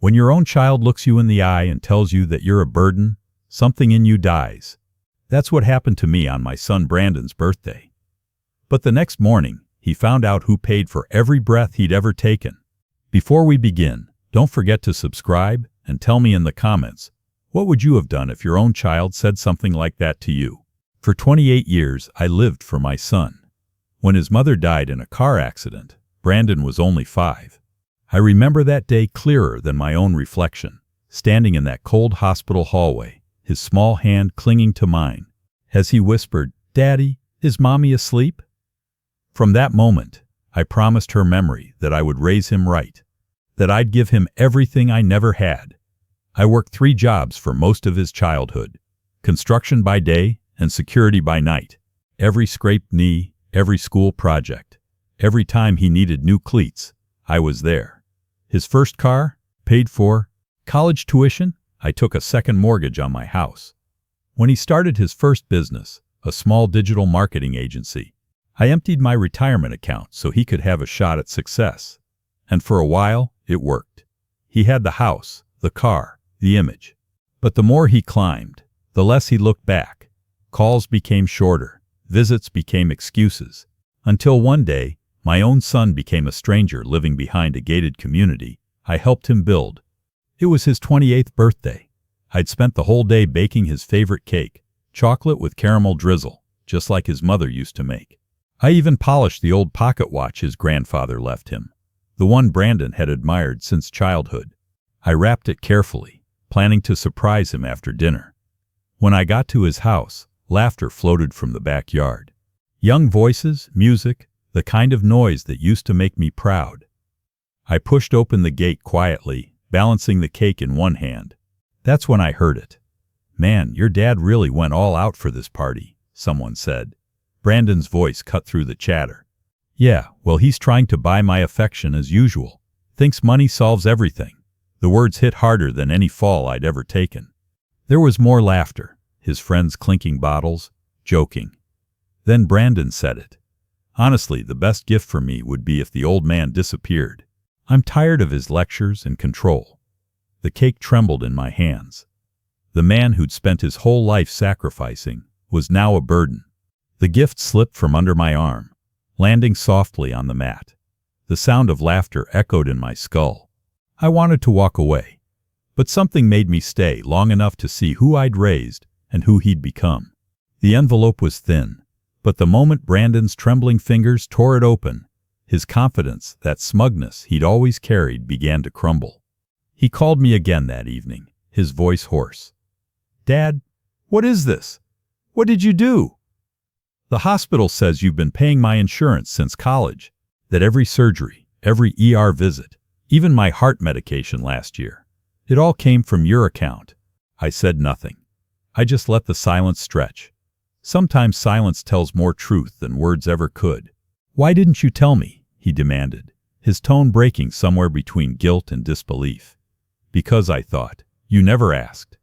When your own child looks you in the eye and tells you that you're a burden, something in you dies. That's what happened to me on my son Brandon's birthday. But the next morning, he found out who paid for every breath he'd ever taken. Before we begin, don't forget to subscribe and tell me in the comments, what would you have done if your own child said something like that to you? For 28 years, I lived for my son. When his mother died in a car accident, Brandon was only 5. I remember that day clearer than my own reflection, standing in that cold hospital hallway, his small hand clinging to mine, as he whispered, "Daddy, is Mommy asleep?" From that moment, I promised her memory that I would raise him right, that I'd give him everything I never had. I worked 3 jobs for most of his childhood, construction by day and security by night. Every scraped knee, every school project, every time he needed new cleats, I was there. His first car, paid for. College tuition, I took a second mortgage on my house. When he started his first business, a small digital marketing agency, I emptied my retirement account so he could have a shot at success. And for a while, it worked. He had the house, the car, the image. But the more he climbed, the less he looked back. Calls became shorter, visits became excuses, until one day, my own son became a stranger living behind a gated community I helped him build. It was his 28th birthday. I'd spent the whole day baking his favorite cake, chocolate with caramel drizzle, just like his mother used to make. I even polished the old pocket watch his grandfather left him, the one Brandon had admired since childhood. I wrapped it carefully, planning to surprise him after dinner. When I got to his house, laughter floated from the backyard. Young voices, music, the kind of noise that used to make me proud. I pushed open the gate quietly, balancing the cake in one hand. That's when I heard it. "Man, your dad really went all out for this party," someone said. Brandon's voice cut through the chatter. "Yeah, well, he's trying to buy my affection as usual. Thinks money solves everything." The words hit harder than any fall I'd ever taken. There was more laughter, his friends clinking bottles, joking. Then Brandon said it. "Honestly, the best gift for me would be if the old man disappeared. I'm tired of his lectures and control." The cake trembled in my hands. The man who'd spent his whole life sacrificing was now a burden. The gift slipped from under my arm, landing softly on the mat. The sound of laughter echoed in my skull. I wanted to walk away, but something made me stay long enough to see who I'd raised and who he'd become. The envelope was thin, but the moment Brandon's trembling fingers tore it open, his confidence, that smugness he'd always carried, began to crumble. He called me again that evening, his voice hoarse. "Dad, what is this? What did you do?" "The hospital says you've been paying my insurance since college, that every surgery, every ER visit, even my heart medication last year, it all came from your account." I said nothing. I just let the silence stretch. Sometimes silence tells more truth than words ever could. "Why didn't you tell me?" he demanded, his tone breaking somewhere between guilt and disbelief. "Because," I thought, "you never asked."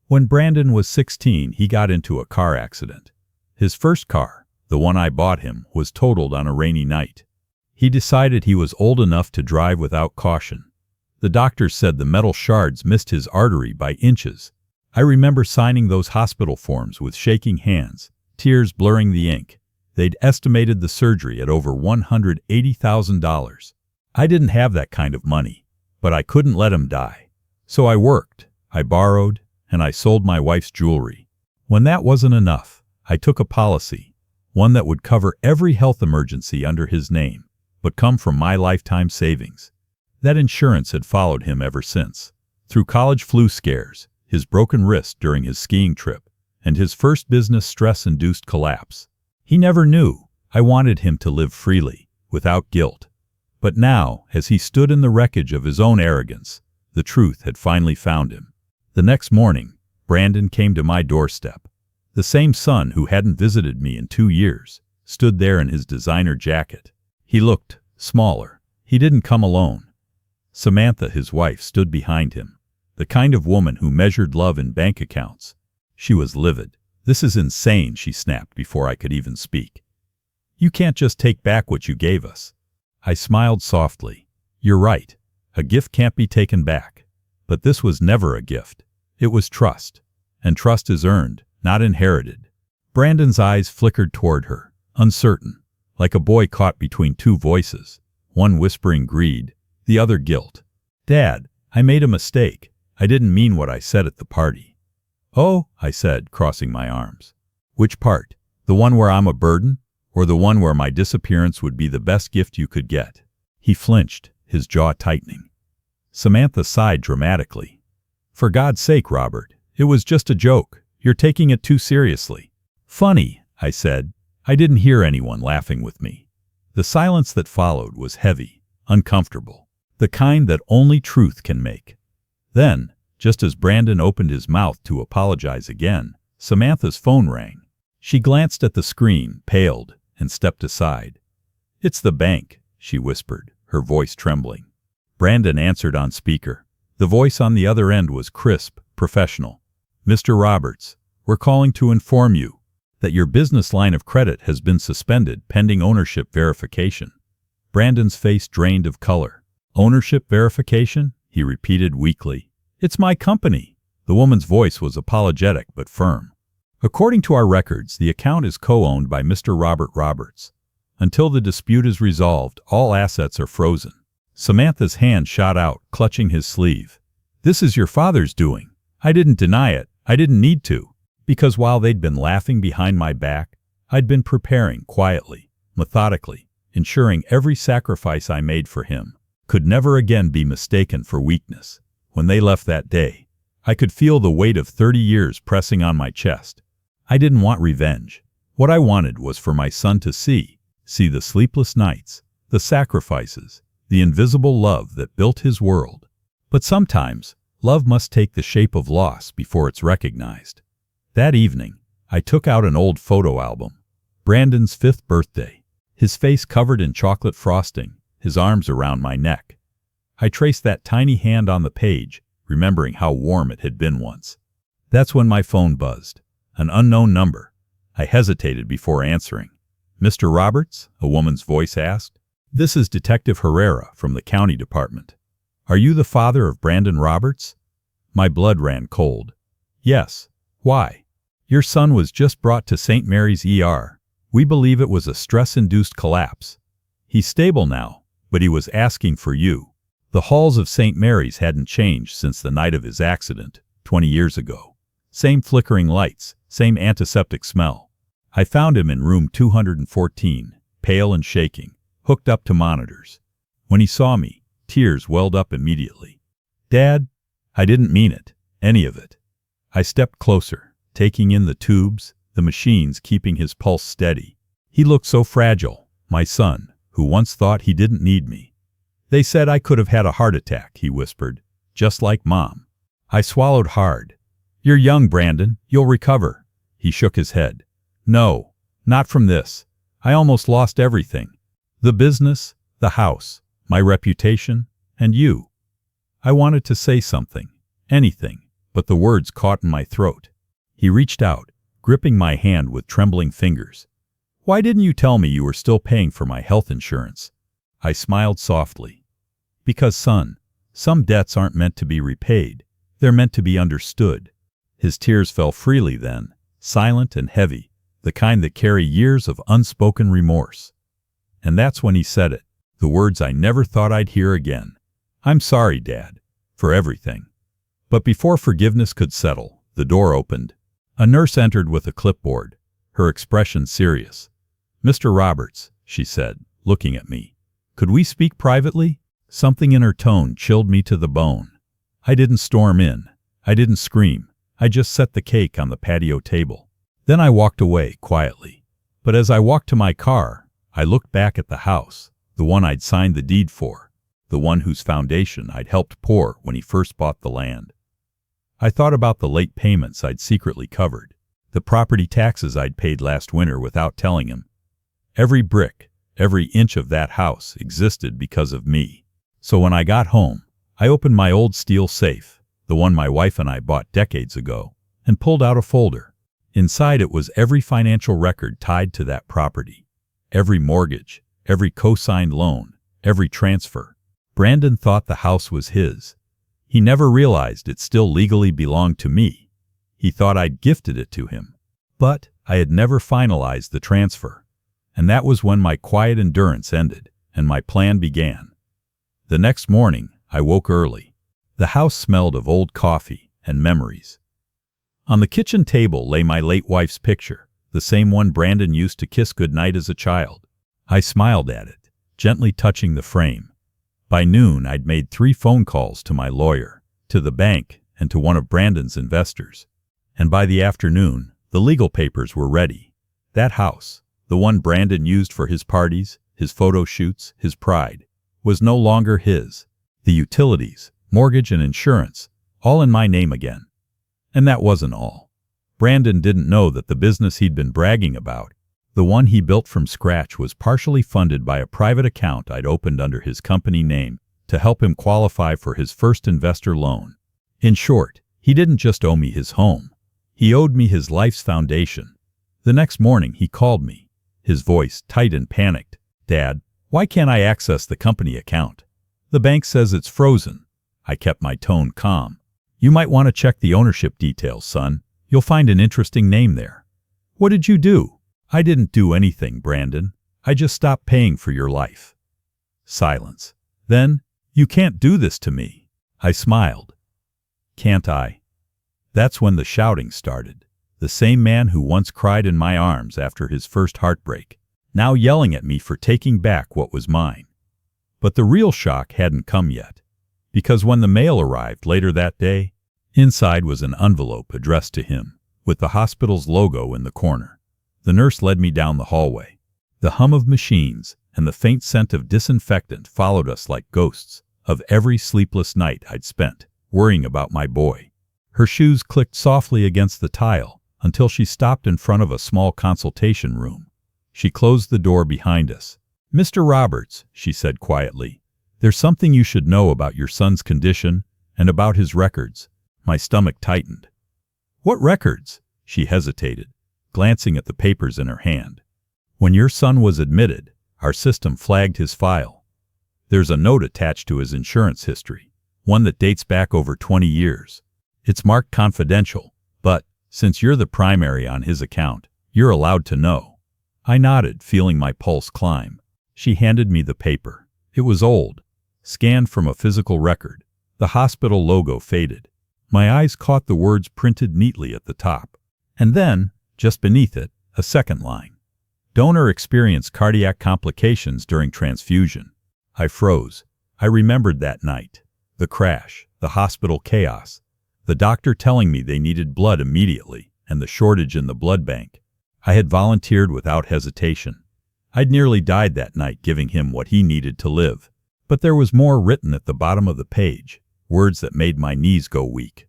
When Brandon was 16, he got into a car accident. His first car, the one I bought him, was totaled on a rainy night. He decided he was old enough to drive without caution. The doctors said the metal shards missed his artery by inches. I remember signing those hospital forms with shaking hands, tears blurring the ink. They'd estimated the surgery at over $180,000. I didn't have that kind of money, but I couldn't let him die. So I worked, I borrowed, and I sold my wife's jewelry. When that wasn't enough, I took a policy, one that would cover every health emergency under his name, but come from my lifetime savings. That insurance had followed him ever since. Through college flu scares, his broken wrist during his skiing trip, and his first business stress-induced collapse. He never knew I wanted him to live freely, without guilt. But now, as he stood in the wreckage of his own arrogance, the truth had finally found him. The next morning, Brandon came to my doorstep. The same son who hadn't visited me in 2 years stood there in his designer jacket. He looked smaller. He didn't come alone. Samantha, his wife, stood behind him, the kind of woman who measured love in bank accounts. She was livid. "This is insane," she snapped before I could even speak. "You can't just take back what you gave us." I smiled softly. "You're right. A gift can't be taken back. But this was never a gift. It was trust. And trust is earned, not inherited. Brandon's eyes flickered toward her, uncertain, like a boy caught between two voices, one whispering greed, the other guilt. "Dad, I made a mistake. I didn't mean what I said at the party." "Oh," I said, crossing my arms. "Which part? The one where I'm a burden, or the one where my disappearance would be the best gift you could get?" He flinched, his jaw tightening. Samantha sighed dramatically. "For God's sake, Robert, it was just a joke. You're taking it too seriously." "Funny," I said. I didn't hear anyone laughing with me. The silence that followed was heavy, uncomfortable, the kind that only truth can make. Then, just as Brandon opened his mouth to apologize again, Samantha's phone rang. She glanced at the screen, paled, and stepped aside. "It's the bank," she whispered, her voice trembling. Brandon answered on speaker. The voice on the other end was crisp, professional. "Mr. Roberts, we're calling to inform you that your business line of credit has been suspended pending ownership verification." Brandon's face drained of color. "Ownership verification?" he repeated weakly. "It's my company." The woman's voice was apologetic but firm. "According to our records, the account is co-owned by Mr. Robert Roberts. Until the dispute is resolved, all assets are frozen." Samantha's hand shot out, clutching his sleeve. "This is your father's doing." I didn't deny it. I didn't need to. Because while they'd been laughing behind my back, I'd been preparing quietly, methodically, ensuring every sacrifice I made for him could never again be mistaken for weakness. When they left that day, I could feel the weight of 30 years pressing on my chest. I didn't want revenge. What I wanted was for my son to see the sleepless nights, the sacrifices, the invisible love that built his world. But sometimes, love must take the shape of loss before it's recognized. That evening, I took out an old photo album. Brandon's 5th birthday. His face covered in chocolate frosting, his arms around my neck. I traced that tiny hand on the page, remembering how warm it had been once. That's when my phone buzzed. An unknown number. I hesitated before answering. "Mr. Roberts?" a woman's voice asked. "This is Detective Herrera from the county department. Are you the father of Brandon Roberts?" My blood ran cold. "Yes. Why?" "Your son was just brought to St. Mary's ER. We believe it was a stress-induced collapse. He's stable now, but he was asking for you." The halls of St. Mary's hadn't changed since the night of his accident, 20 years ago. Same flickering lights, same antiseptic smell. I found him in room 214, pale and shaking, hooked up to monitors. When he saw me, tears welled up immediately. "Dad, I didn't mean it, any of it." I stepped closer, taking in the tubes, the machines keeping his pulse steady. He looked so fragile, my son, who once thought he didn't need me. "They said I could have had a heart attack," he whispered, "just like Mom." I swallowed hard. "You're young, Brandon. You'll recover." He shook his head. "No, not from this. I almost lost everything. The business, the house, my reputation, and you." I wanted to say something, anything, but the words caught in my throat. He reached out, gripping my hand with trembling fingers. "Why didn't you tell me you were still paying for my health insurance?" I smiled softly. "Because, son, some debts aren't meant to be repaid. They're meant to be understood." His tears fell freely then, silent and heavy, the kind that carry years of unspoken remorse. And that's when he said it, the words I never thought I'd hear again. "I'm sorry, Dad, for everything." But before forgiveness could settle, the door opened. A nurse entered with a clipboard, her expression serious. "Mr. Roberts," she said, looking at me. "Could we speak privately?" Something in her tone chilled me to the bone. I didn't storm in. I didn't scream. I just set the cake on the patio table. Then I walked away quietly. But as I walked to my car, I looked back at the house, the one I'd signed the deed for, the one whose foundation I'd helped pour when he first bought the land. I thought about the late payments I'd secretly covered, the property taxes I'd paid last winter without telling him. Every brick, every inch of that house existed because of me. So when I got home, I opened my old steel safe, the one my wife and I bought decades ago, and pulled out a folder. Inside it was every financial record tied to that property. Every mortgage, every co-signed loan, every transfer. Brandon thought the house was his. He never realized it still legally belonged to me. He thought I'd gifted it to him. But I had never finalized the transfer. And that was when my quiet endurance ended and my plan began. The next morning, I woke early. The house smelled of old coffee and memories. On the kitchen table lay my late wife's picture, the same one Brandon used to kiss goodnight as a child. I smiled at it, gently touching the frame. By noon, I'd made 3 phone calls to my lawyer, to the bank, and to one of Brandon's investors. And by the afternoon, the legal papers were ready. That house, the one Brandon used for his parties, his photo shoots, his pride, was no longer his. The utilities, mortgage and insurance, all in my name again. And that wasn't all. Brandon didn't know that the business he'd been bragging about, the one he built from scratch, was partially funded by a private account I'd opened under his company name to help him qualify for his first investor loan. In short, he didn't just owe me his home. He owed me his life's foundation. The next morning he called me, his voice tight and panicked. "Dad, why can't I access the company account? The bank says it's frozen." I kept my tone calm. "You might want to check the ownership details, son. You'll find an interesting name there." "What did you do?" "I didn't do anything, Brandon. I just stopped paying for your life." Silence. Then, "You can't do this to me." I smiled. "Can't I?" That's when the shouting started. The same man who once cried in my arms after his first heartbreak, now yelling at me for taking back what was mine. But the real shock hadn't come yet, because when the mail arrived later that day, inside was an envelope addressed to him, with the hospital's logo in the corner. The nurse led me down the hallway. The hum of machines and the faint scent of disinfectant followed us like ghosts of every sleepless night I'd spent worrying about my boy. Her shoes clicked softly against the tile until she stopped in front of a small consultation room. She closed the door behind us. "Mr. Roberts," she said quietly, "there's something you should know about your son's condition and about his records." My stomach tightened. "What records?" She hesitated, glancing at the papers in her hand. "When your son was admitted, our system flagged his file. There's a note attached to his insurance history, one that dates back over 20 years. It's marked confidential, but since you're the primary on his account, you're allowed to know." I nodded, feeling my pulse climb. She handed me the paper. It was old, scanned from a physical record. The hospital logo faded. My eyes caught the words printed neatly at the top. And then, just beneath it, a second line. "Donor experienced cardiac complications during transfusion." I froze. I remembered that night. The crash, the hospital chaos, the doctor telling me they needed blood immediately, and the shortage in the blood bank. I had volunteered without hesitation. I'd nearly died that night giving him what he needed to live. But there was more written at the bottom of the page, words that made my knees go weak.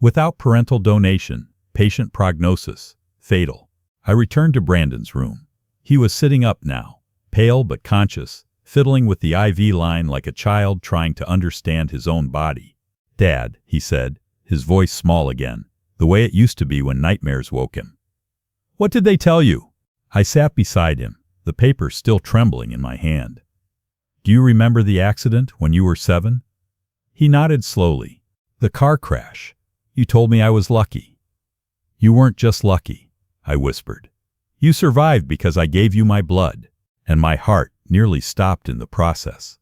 "Without parental donation, patient prognosis, fatal." I returned to Brandon's room. He was sitting up now, pale but conscious, fiddling with the IV line like a child trying to understand his own body. "Dad," he said, his voice small again, the way it used to be when nightmares woke him. "What did they tell you?" I sat beside him, the paper still trembling in my hand. "Do you remember the accident when you were 7? He nodded slowly. "The car crash. You told me I was lucky." "You weren't just lucky," I whispered. "You survived because I gave you my blood." And my heart nearly stopped in the process.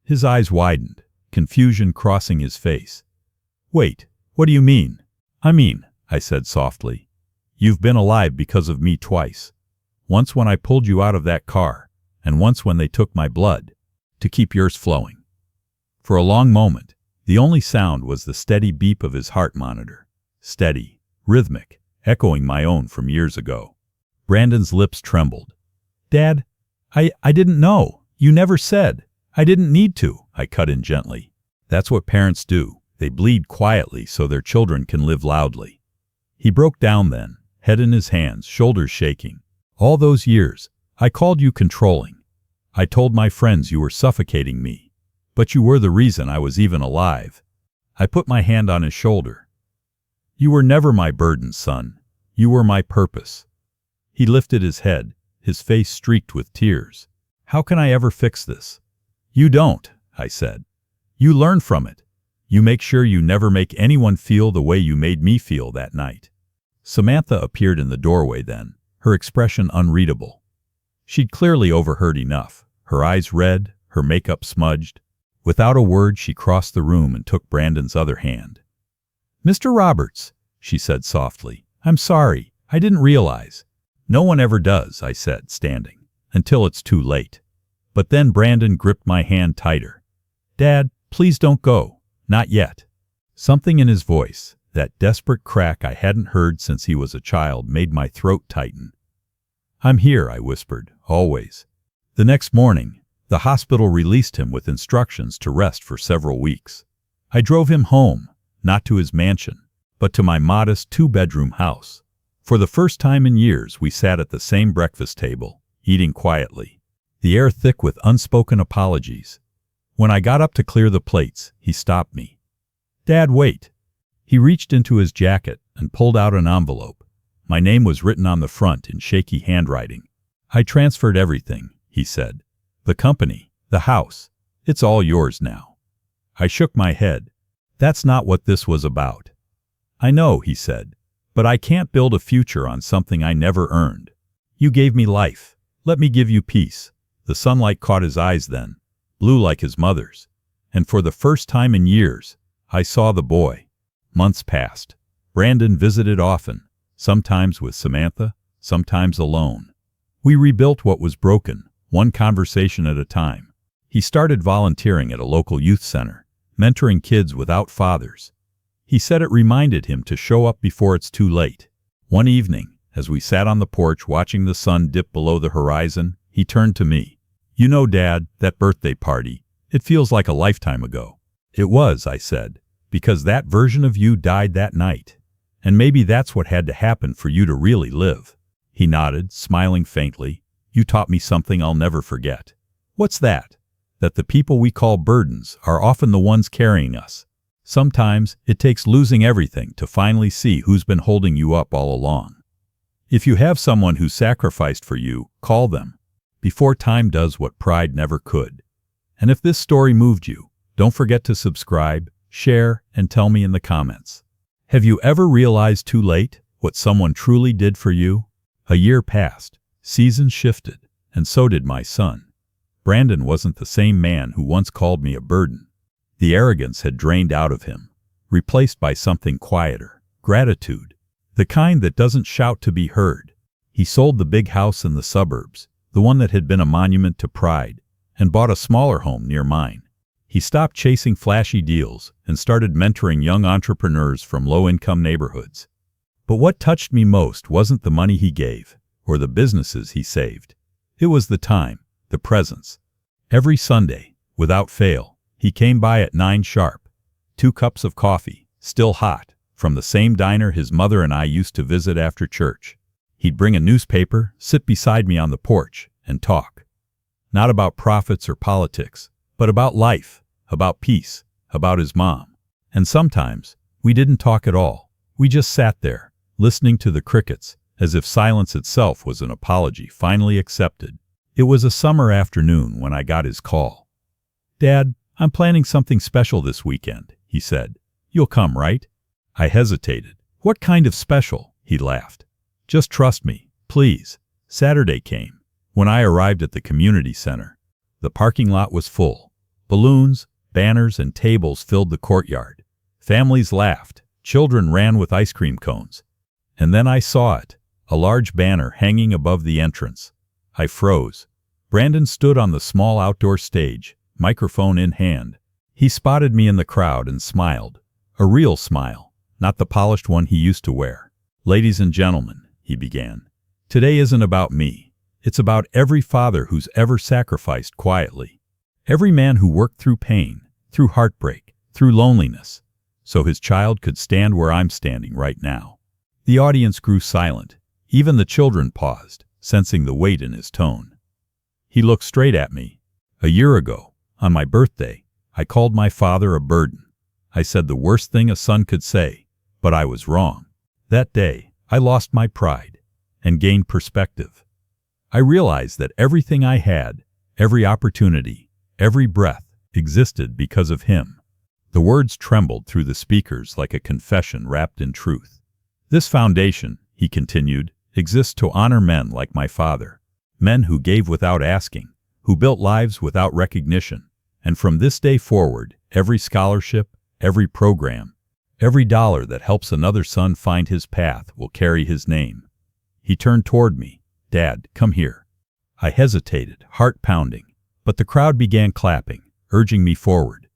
His eyes widened, confusion crossing his face. "Wait, what do you mean?" "I mean," I said softly, "you've been alive because of me twice. Once when I pulled you out of that car, and once when they took my blood, to keep yours flowing." For a long moment, the only sound was the steady beep of his heart monitor. Steady, rhythmic, echoing my own from years ago. Brandon's lips trembled. "Dad, I didn't know. You never said. I didn't need to," I cut in gently. "That's what parents do. They bleed quietly so their children can live loudly." He broke down then, head in his hands, shoulders shaking. "All those years, I called you controlling. I told my friends you were suffocating me. But you were the reason I was even alive." I put my hand on his shoulder. "You were never my burden, son. You were my purpose." He lifted his head, his face streaked with tears. "How can I ever fix this?" "You don't," I said. "You learn from it. You make sure you never make anyone feel the way you made me feel that night." Samantha appeared in the doorway then, her expression unreadable. She'd clearly overheard enough, her eyes red, her makeup smudged. Without a word, she crossed the room and took Brandon's other hand. "Mr. Roberts," she said softly, "I'm sorry. I didn't realize." "No one ever does," I said, standing, "until it's too late." But then Brandon gripped my hand tighter. "Dad, please don't go. Not yet." Something in his voice, that desperate crack I hadn't heard since he was a child, made my throat tighten. "I'm here," I whispered, "always." The next morning, the hospital released him with instructions to rest for several weeks. I drove him home, not to his mansion, but to my modest two-bedroom house. For the first time in years, we sat at the same breakfast table, eating quietly, the air thick with unspoken apologies. When I got up to clear the plates, he stopped me. "Dad, wait." He reached into his jacket and pulled out an envelope. My name was written on the front in shaky handwriting. "I transferred everything," he said. "The company, the house. It's all yours now." I shook my head. "That's not what this was about." "I know," he said, "but I can't build a future on something I never earned. You gave me life. Let me give you peace." The sunlight caught his eyes then, blue like his mother's. And for the first time in years, I saw the boy. Months passed. Brandon visited often, sometimes with Samantha, sometimes alone. We rebuilt what was broken, one conversation at a time. He started volunteering at a local youth center, mentoring kids without fathers. He said it reminded him to show up before it's too late. One evening, as we sat on the porch watching the sun dip below the horizon, he turned to me. "You know, Dad, that birthday party, it feels like a lifetime ago." "It was," I said, "because that version of you died that night. And maybe that's what had to happen for you to really live." He nodded, smiling faintly. "You taught me something I'll never forget." "What's that?" "That the people we call burdens are often the ones carrying us. Sometimes it takes losing everything to finally see who's been holding you up all along. If you have someone who sacrificed for you, call them, before time does what pride never could." And if this story moved you, don't forget to subscribe, share, and tell me in the comments. Have you ever realized too late what someone truly did for you? A year passed, seasons shifted, and so did my son. Brandon wasn't the same man who once called me a burden. The arrogance had drained out of him, replaced by something quieter, gratitude, the kind that doesn't shout to be heard. He sold the big house in the suburbs, the one that had been a monument to pride, and bought a smaller home near mine. He stopped chasing flashy deals and started mentoring young entrepreneurs from low-income neighborhoods. But what touched me most wasn't the money he gave, or the businesses he saved. It was the time, the presence. Every Sunday, without fail, he came by at 9 sharp. 2 cups of coffee, still hot, from the same diner his mother and I used to visit after church. He'd bring a newspaper, sit beside me on the porch, and talk. Not about profits or politics, but about life, about peace, about his mom. And sometimes, we didn't talk at all. We just sat there, listening to the crickets, as if silence itself was an apology finally accepted. It was a summer afternoon when I got his call. "Dad, I'm planning something special this weekend," he said. "You'll come, right?" I hesitated. "What kind of special?" He laughed. "Just trust me, please." Saturday came. When I arrived at the community center, the parking lot was full. Balloons, banners, and tables filled the courtyard. Families laughed. Children ran with ice cream cones. And then I saw it, a large banner hanging above the entrance. I froze. Brandon stood on the small outdoor stage, microphone in hand. He spotted me in the crowd and smiled. A real smile, not the polished one he used to wear. "Ladies and gentlemen," he began, "today isn't about me. It's about every father who's ever sacrificed quietly. Every man who worked through pain, through heartbreak, through loneliness, so his child could stand where I'm standing right now." The audience grew silent. Even the children paused, sensing the weight in his tone. He looked straight at me. "A year ago, on my birthday, I called my father a burden. I said the worst thing a son could say, but I was wrong. That day, I lost my pride and gained perspective. I realized that everything I had, every opportunity, every breath, existed because of him. The words trembled through the speakers like a confession wrapped in truth. This foundation, he continued, exists to honor men like my father, men who gave without asking, who built lives without recognition. And from this day forward, every scholarship, every program, every dollar that helps another son find his path will carry his name. He turned toward me. Dad, come here. I hesitated, heart pounding, but the crowd began clapping, urging me forward.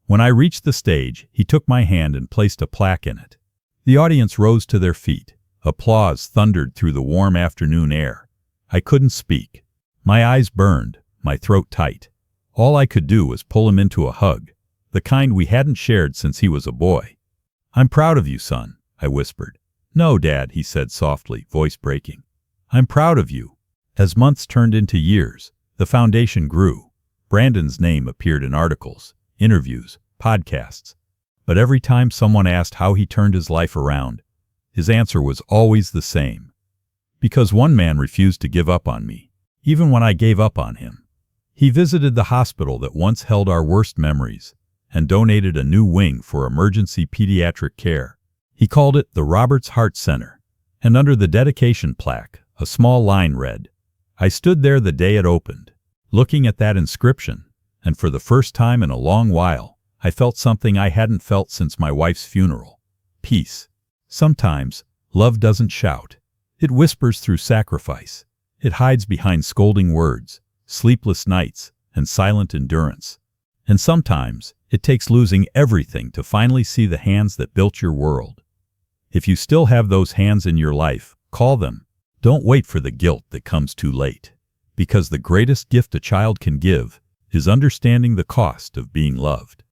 When I reached the stage, he took my hand and placed a plaque in it. The audience rose to their feet. Applause thundered through the warm afternoon air. I couldn't speak. My eyes burned, my throat tight. All I could do was pull him into a hug, the kind we hadn't shared since he was a boy. I'm proud of you, son, I whispered. No, Dad, he said softly, voice breaking. I'm proud of you. As months turned into years, the foundation grew. Brandon's name appeared in articles, interviews, podcasts. But every time someone asked how he turned his life around, his answer was always the same. Because one man refused to give up on me, even when I gave up on him. He visited the hospital that once held our worst memories and donated a new wing for emergency pediatric care. He called it the Roberts Heart Center, and under the dedication plaque, a small line read, I stood there the day it opened, looking at that inscription, and for the first time in a long while, I felt something I hadn't felt since my wife's funeral. Peace. Sometimes, love doesn't shout. It whispers through sacrifice. It hides behind scolding words, sleepless nights, and silent endurance. And sometimes, it takes losing everything to finally see the hands that built your world. If you still have those hands in your life, call them. Don't wait for the guilt that comes too late. Because the greatest gift a child can give is understanding the cost of being loved.